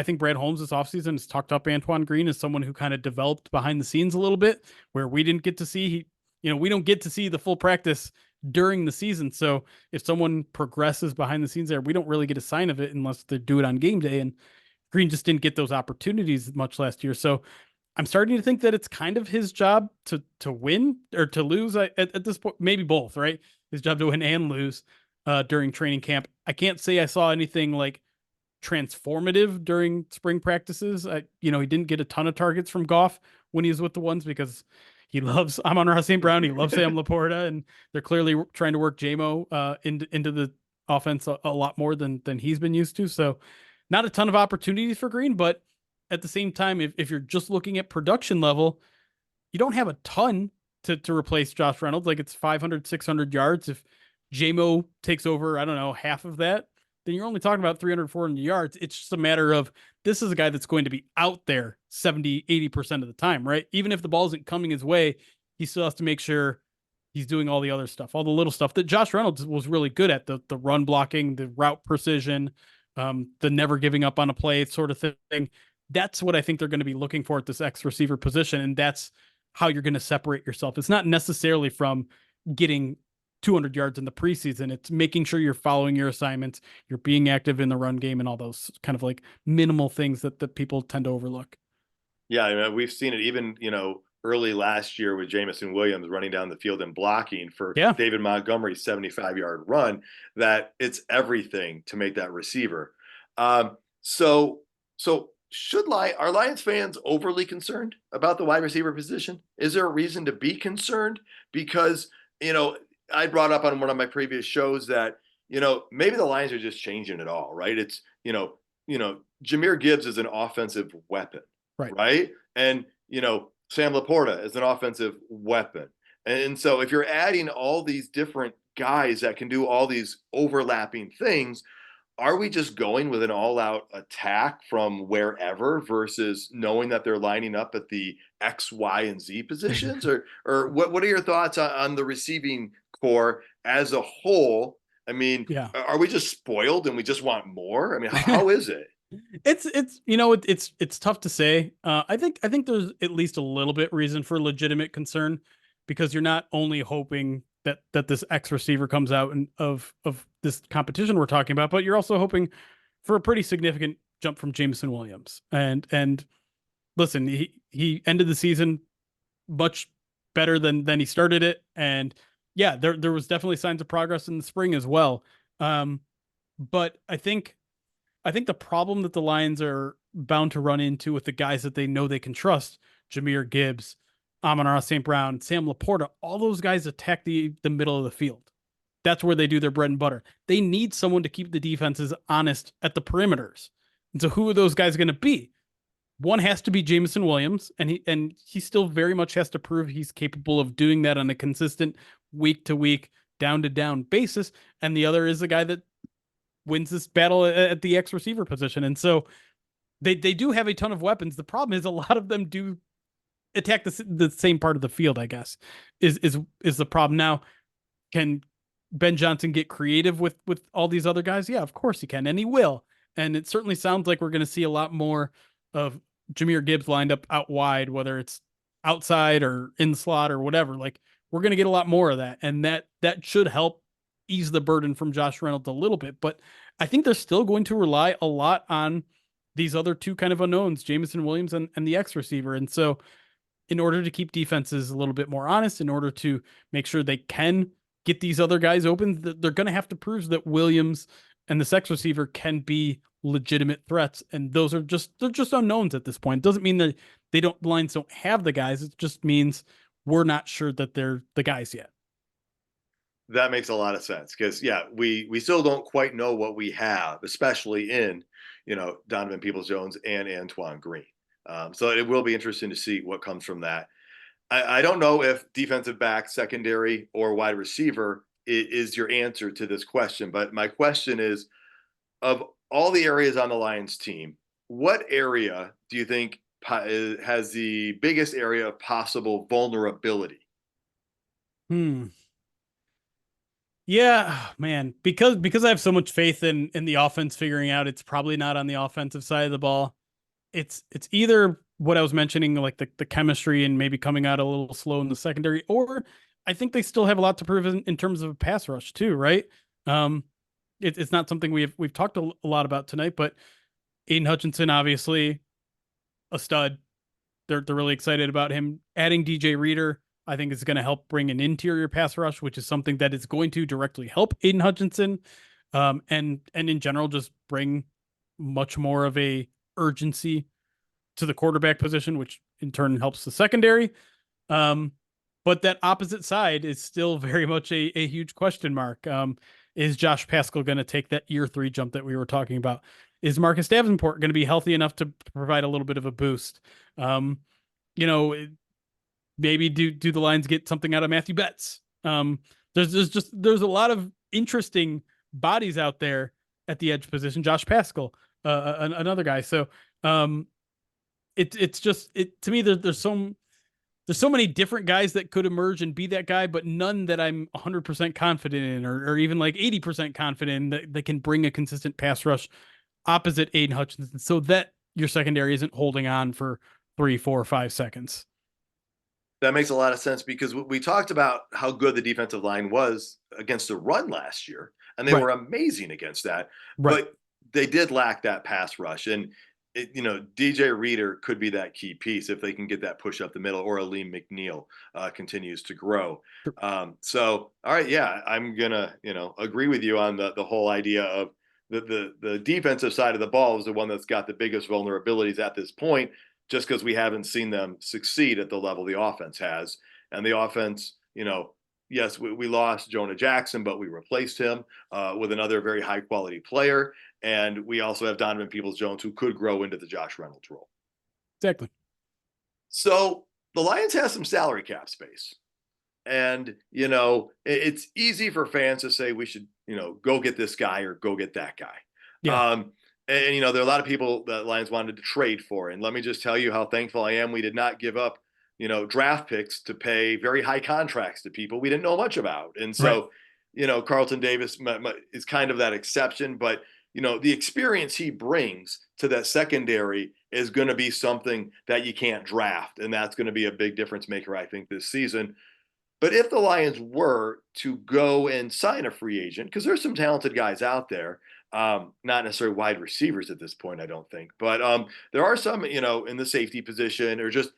think Brad Holmes this offseason has talked up Antoine Green as someone who kind of developed behind the scenes a little bit, where we didn't get to see we don't get to see the full practice during the season. So if someone progresses behind the scenes there, we don't really get a sign of it unless they do it on game day. And Green just didn't get those opportunities much last year. So I'm starting to think that it's kind of his job to win or to lose at this point, maybe both, right? His job to win and lose during training camp. I can't say I saw anything like transformative during spring practices. He didn't get a ton of targets from Goff when he was with the ones because he loves Amon-Ra St. Brown. He loves Sam Laporta, and they're clearly trying to work JMO into the offense a lot more than he's been used to. So not a ton of opportunities for Green, but at the same time, if you're just looking at production level, you don't have a ton to replace Josh Reynolds. Like it's 500, 600 yards. If JMO takes over, I don't know, half of that, then you're only talking about 300, 400 yards. It's just a matter of this is a guy that's going to be out there 70, 80% of the time, right? Even if the ball isn't coming his way, he still has to make sure he's doing all the other stuff, all the little stuff that Josh Reynolds was really good at, the run blocking, the route precision, the never giving up on a play sort of thing. That's what I think they're going to be looking for at this X receiver position. And that's how you're going to separate yourself. It's not necessarily from getting 200 yards in the preseason. It's making sure you're following your assignments, you're being active in the run game, and all those kind of like minimal things that people tend to overlook. Yeah, I mean, we've seen it even, early last year with Jameson Williams running down the field and blocking for David Montgomery's 75-yard run, that it's everything to make that receiver. So are Lions fans overly concerned about the wide receiver position? Is there a reason to be concerned? Because, I brought up on one of my previous shows that, maybe the Lions are just changing it all, right? It's, Jahmyr Gibbs is an offensive weapon, right? And, Sam Laporta is an offensive weapon. And so if you're adding all these different guys that can do all these overlapping things, are we just going with an all-out attack from wherever versus knowing that they're lining up at the X, Y, and Z positions? or what are your thoughts on the receiving core as a whole? I mean, are we just spoiled and we just want more? I mean, how is it? It's tough to say. I think there's at least a little bit reason for legitimate concern, because you're not only hoping that this X receiver comes out and of this competition we're talking about, but you're also hoping for a pretty significant jump from Jameson Williams. And listen, he ended the season much better than he started it. And yeah, there was definitely signs of progress in the spring as well. But I think the problem that the Lions are bound to run into with the guys that they know they can trust, Jahmyr Gibbs, Amon-Ra St. Brown, Sam Laporta, all those guys attack the middle of the field. That's where they do their bread and butter. They need someone to keep the defenses honest at the perimeters. And so who are those guys going to be? One has to be Jameson Williams, and he still very much has to prove he's capable of doing that on a consistent week-to-week, down-to-down basis. And the other is the guy that wins this battle at the X receiver position. And so they do have a ton of weapons. The problem is a lot of them do attack the same part of the field, I guess, is the problem. Now, can Ben Johnson get creative with all these other guys? Yeah, of course he can, and he will. And it certainly sounds like we're going to see a lot more of Jahmyr Gibbs lined up out wide, whether it's outside or in the slot or whatever. Like we're going to get a lot more of that. And that should help ease the burden from Josh Reynolds a little bit. But I think they're still going to rely a lot on these other two kind of unknowns, Jameson Williams and the X receiver. And so in order to keep defenses a little bit more honest, in order to make sure they can get these other guys open, they're going to have to prove that Williams and the X receiver can be legitimate threats. And those are they're just unknowns at this point. It doesn't mean that the lines don't have the guys. It just means we're not sure that they're the guys yet. That makes a lot of sense because, yeah, we still don't quite know what we have, especially in, Donovan Peoples-Jones and Antoine Green. So it will be interesting to see what comes from that. I don't know if defensive back, secondary, or wide receiver is your answer to this question, but my question is, of all the areas on the Lions team, what area do you think has the biggest area of possible vulnerability? Yeah, man, because I have so much faith in the offense figuring out it's probably not on the offensive side of the ball. It's either what I was mentioning, like the chemistry and maybe coming out a little slow in the secondary, or I think they still have a lot to prove in terms of a pass rush too, right? It's not something we've talked a lot about tonight, but Aiden Hutchinson, obviously a stud. They're really excited about him. Adding DJ Reader, I think, is going to help bring an interior pass rush, which is something that is going to directly help Aiden Hutchinson, and in general just bring much more of a urgency to the quarterback position, which in turn helps the secondary. But that opposite side is still very much a huge question mark. Is Josh Paschal going to take that year 3 jump that we were talking about? Is Marcus Davenport going to be healthy enough to provide a little bit of a boost? Maybe do the Lions get something out of Matthew Betts? There's a lot of interesting bodies out there at the edge position. Josh Paschal, another guy. So it's just to me there's so many different guys that could emerge and be that guy, but none that I'm 100% confident in, or even like 80% confident in that can bring a consistent pass rush opposite Aiden Hutchinson, so that your secondary isn't holding on for 3, 4, 5 seconds. That makes a lot of sense because we talked about how good the defensive line was against the run last year, and they were amazing against that. Right. But they did lack that pass rush, and DJ Reader could be that key piece if they can get that push up the middle, or Aleem McNeil continues to grow. So, all right, yeah, I'm gonna agree with you on the whole idea of the defensive side of the ball is the one that's got the biggest vulnerabilities at this point, just because we haven't seen them succeed at the level the offense has. And the offense, yes, we lost Jonah Jackson, but we replaced him with another very high quality player. And we also have Donovan Peoples-Jones, who could grow into the Josh Reynolds role. Exactly. So the Lions have some salary cap space. And, it's easy for fans to say we should, go get this guy or go get that guy. Yeah. And there are a lot of people that Lions wanted to trade for. And let me just tell you how thankful I am we did not give up, draft picks to pay very high contracts to people we didn't know much about. And so, Carlton Davis is kind of that exception. But, the experience he brings to that secondary is going to be something that you can't draft. And that's going to be a big difference maker, I think, this season. But if the Lions were to go and sign a free agent, because there's some talented guys out there, not necessarily wide receivers at this point, I don't think, but there are some, in the safety position or just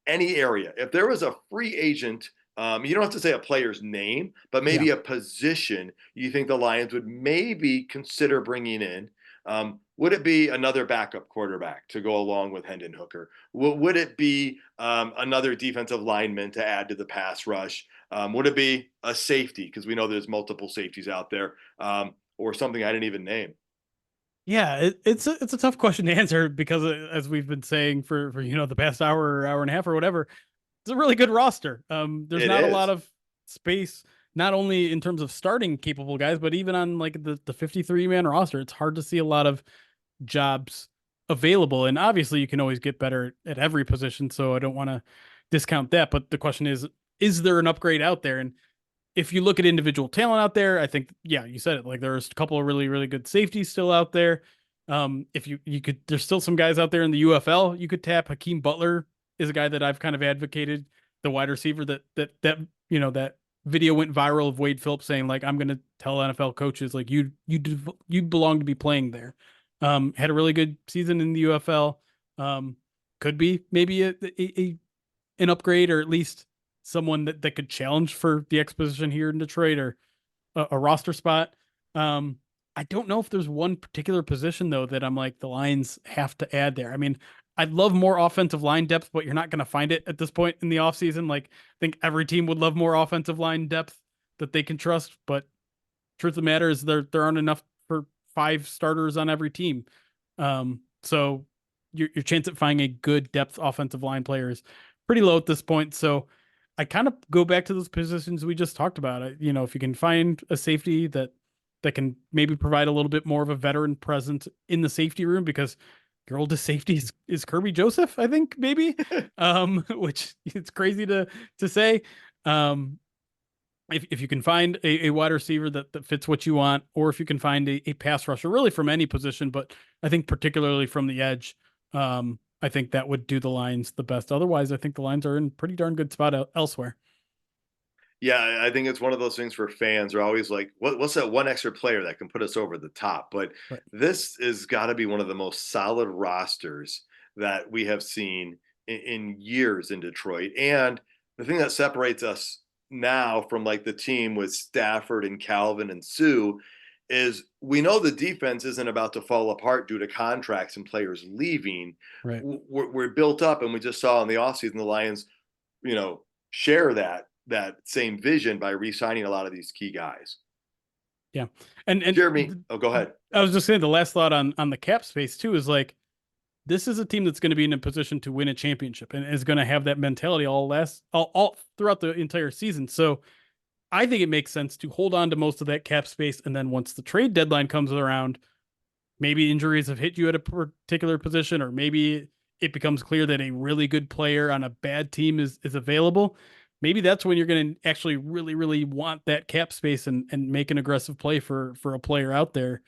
any area. If there was a free agent, you don't have to say a player's name, but maybe a position you think the Lions would maybe consider bringing in. Would it be another backup quarterback to go along with Hendon Hooker? Would it be another defensive lineman to add to the pass rush? Would it be a safety? Because we know there's multiple safeties out there, or something I didn't even name. Yeah, it's a tough question to answer because as we've been saying for the past hour and a half or whatever, it's a really good roster. There's not a lot of space, not only in terms of starting capable guys, but even on like the 53-man roster, it's hard to see a lot of jobs available. And obviously you can always get better at every position, so I don't want to discount that. But the question is there an upgrade out there? And if you look at individual talent out there, I think, yeah, you said it, like there's a couple of really, really good safeties still out there. If you could, there's still some guys out there in the UFL. You could tap Hakeem Butler is a guy that I've kind of advocated, the wide receiver that video went viral of Wade Phillips saying like, I'm going to tell NFL coaches like you belong to be playing there. Had a really good season in the UFL. Could be maybe an upgrade, or at least someone that could challenge for the X position here in Detroit, or a roster spot. I don't know if there's one particular position though that I'm like the Lions have to add there. I mean, I'd love more offensive line depth, but you're not going to find it at this point in the offseason. Like, I think every team would love more offensive line depth that they can trust, but truth of the matter is there aren't enough for 5 starters on every team. So your chance at finding a good depth offensive line player is pretty low at this point. So I kind of go back to those positions we just talked about. If you can find a safety that can maybe provide a little bit more of a veteran presence in the safety room, because your oldest safety is Kirby Joseph, I think, maybe, which it's crazy to say. If you can find a wide receiver that fits what you want, or if you can find a pass rusher, really from any position, but I think particularly from the edge, I think that would do the Lions the best. Otherwise, I think the Lions are in pretty darn good spot elsewhere. Yeah, I think it's one of those things for fans are always like, what's that one extra player that can put us over the top? But Right. this has got to be one of the most solid rosters that we have seen in years in Detroit. And the thing that separates us now from like the team with Stafford and Calvin and Sue is we know the defense isn't about to fall apart due to contracts and players leaving. Right. We're built up, and we just saw in the offseason the Lions, share that same vision by re-signing a lot of these key guys. Yeah. And Jeremy, go ahead. I was just saying the last thought on the cap space too is like, this is a team that's going to be in a position to win a championship and is going to have that mentality all throughout the entire season. So I think it makes sense to hold on to most of that cap space. And then once the trade deadline comes around, maybe injuries have hit you at a particular position, or maybe it becomes clear that a really good player on a bad team is available. Maybe that's when you're going to actually really, really want that cap space and make an aggressive play for a player out there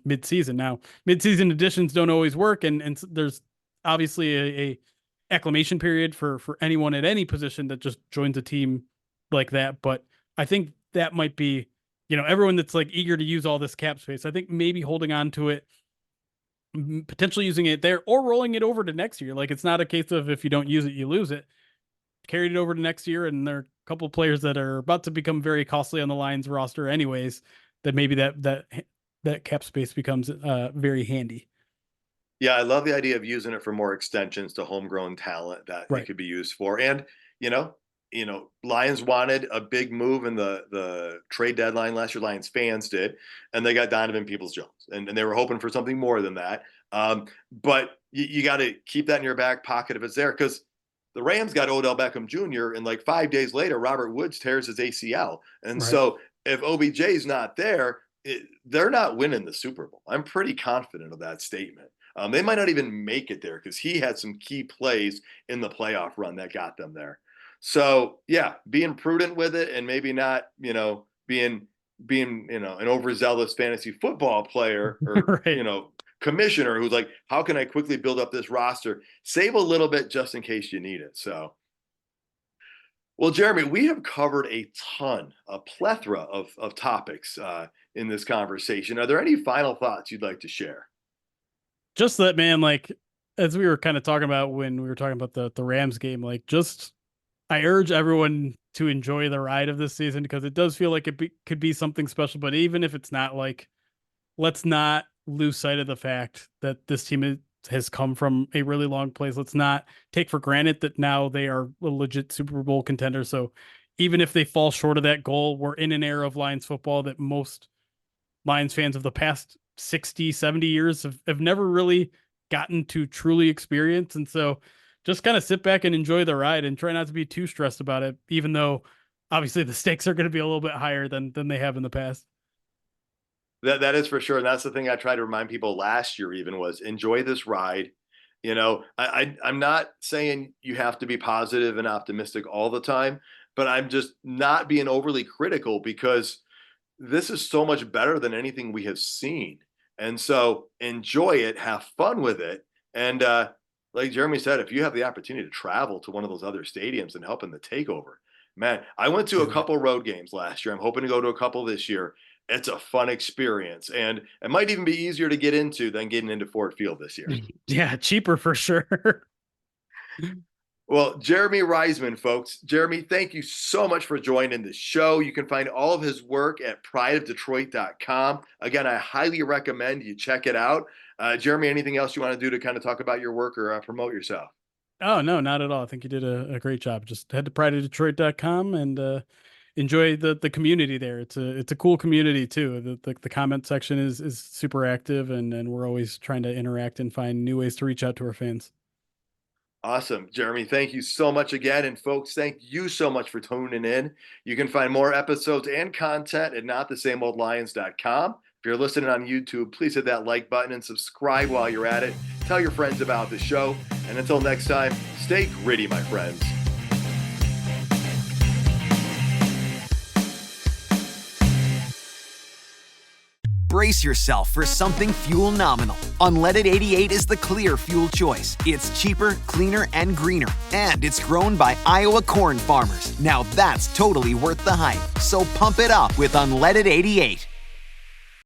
mid-season. Now, mid-season additions don't always work, and there's obviously a acclimation period for anyone at any position that just joins a team like that. But I think that might be, everyone that's like eager to use all this cap space, I think maybe holding on to it, potentially using it there, or rolling it over to next year. Like, it's not a case of if you don't use it, you lose it. Carried it over to next year, and there are a couple of players that are about to become very costly on the Lions roster anyways, that maybe that cap space becomes very handy. Yeah, I love the idea of using it for more extensions to homegrown talent that Right. it could be used for. And, Lions wanted a big move in the trade deadline last year. Lions fans did, and they got Donovan Peoples-Jones, and they were hoping for something more than that. But you got to keep that in your back pocket if it's there, because the Rams got Odell Beckham Jr. and like 5 days later, Robert Woods tears his ACL. And Right. so if OBJ's not there, they're not winning the Super Bowl. I'm pretty confident of that statement. They might not even make it there because he had some key plays in the playoff run that got them there. So yeah, being prudent with it, and maybe not, being an overzealous fantasy football player or Right. commissioner who's like, how can I quickly build up this roster? Save a little bit just in case you need it. So, well, Jeremy, we have covered a plethora of topics in this conversation. Are there any final thoughts you'd like to share? Just that, man, like, as we were kind of talking about when we were talking about the Rams game, like, I urge everyone to enjoy the ride of this season, because it does feel like could be something special. But even if it's not, like, let's not lose sight of the fact that this team has come from a really long place. Let's not take for granted that now they are a legit Super Bowl contender. So even if they fall short of that goal, we're in an era of Lions football that most Lions fans of the past 60, 70 years have never really gotten to truly experience. And so just kind of sit back and enjoy the ride, and try not to be too stressed about it, even though obviously the stakes are going to be a little bit higher than they have in the past. That is for sure. And that's the thing I tried to remind people last year, even, was enjoy this ride. I'm not saying you have to be positive and optimistic all the time, but I'm just not being overly critical, because this is so much better than anything we have seen. And so enjoy it, have fun with it. And like Jeremy said, if you have the opportunity to travel to one of those other stadiums and help in the takeover, man, I went to a couple road games last year. I'm hoping to go to a couple this year. It's a fun experience, and it might even be easier to get into than getting into Ford Field this year. Yeah, cheaper for sure. Well, Jeremy Reisman, folks. Jeremy, thank you so much for joining the show. You can find all of his work at prideofdetroit.com. Again, I highly recommend you check it out. Jeremy, anything else you want to do to kind of talk about your work or promote yourself? Oh, no, not at all. I think you did a great job. Just head to prideofdetroit.com and enjoy the community there. It's a cool community too. The comment section is super active, and we're always trying to interact and find new ways to reach out to our fans. Awesome. Jeremy, thank you so much again. And folks, thank you so much for tuning in. You can find more episodes and content at notthesameoldlions.com. If you're listening on YouTube, please hit that like button and subscribe while you're at it. Tell your friends about the show. And until next time, stay gritty, my friends. Brace yourself for something fuel-nominal. Unleaded 88 is the clear fuel choice. It's cheaper, cleaner, and greener. And it's grown by Iowa corn farmers. Now that's totally worth the hype. So pump it up with Unleaded 88.